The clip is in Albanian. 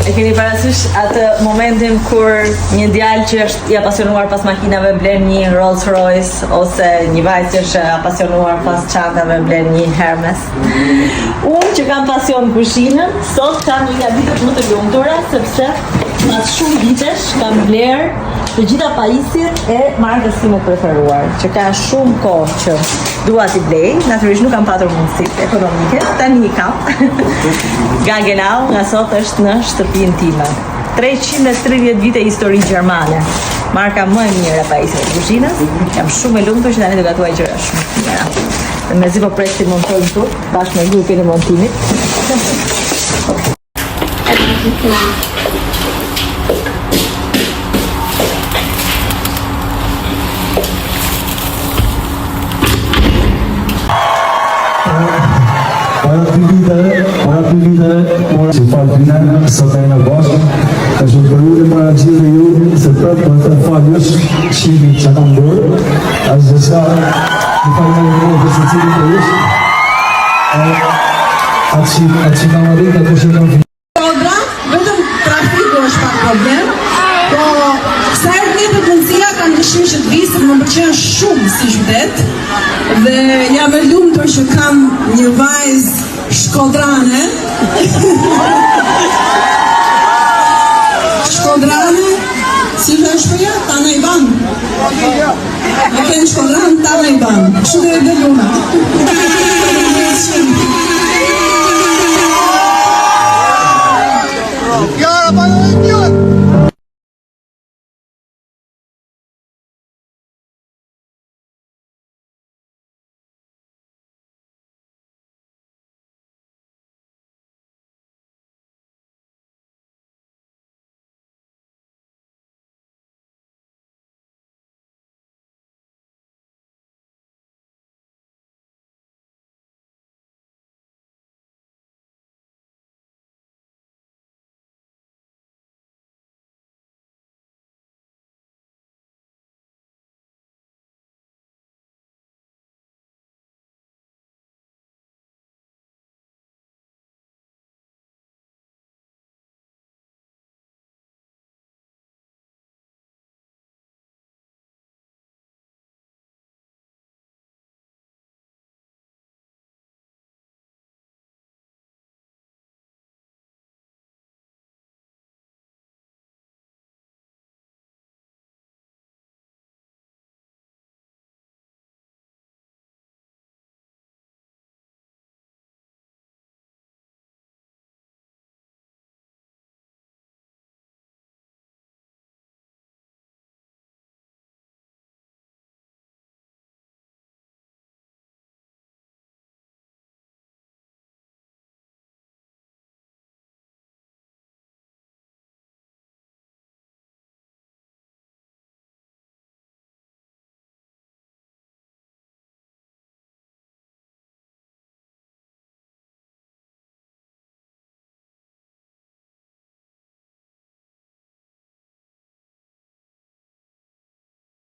E keni parasysh atë momentin kur një djalë që është i apasionuar pas makinave blen një Rolls Royce ose një vajzë që është apasionuar pas çantave blen një Hermes. Unë që kam pasion kuzhinën, sot kam një nga ditët më të lumtura sepse pas shumë vitesh kam bler të gjitha pajisjet e markës time të preferuar, që ka shumë kohë që dua t'i blej, natyrisht nuk kam patur mundësitë ekonomike, tani i kam. Nga genau, nga sot është në shtëpinë time. 330 vite histori gjermane. Marka më e mirë e pajisjeve të kuzhinës. Jam shumë e lumtur që tani do gatuaj gjëra shumë të mira. Dhe mezi po pres të montojmë këtu, bashkë me grupin e montimit. Para pilitare, si falë sot e në bashkë, ka shumë përrujnë para gjithë ju, se për të falësh shimi që kam bërë, ashtë dhe shka në falë në në përse cilin të ishë, atë që kam arrit, atë që kam finë. Kodra, vetëm trafiku është pak problem, po sa herë të të mundësia kam dëshirë që të visë, më pëlqen shumë si qytet, dhe jam e lumtur që kam një vajzë shkodrane. Shkodrane, si dhe shpëja, Tana i ban. E kënë shkodrane, Tana i ban. Shumë dhe dhe luna.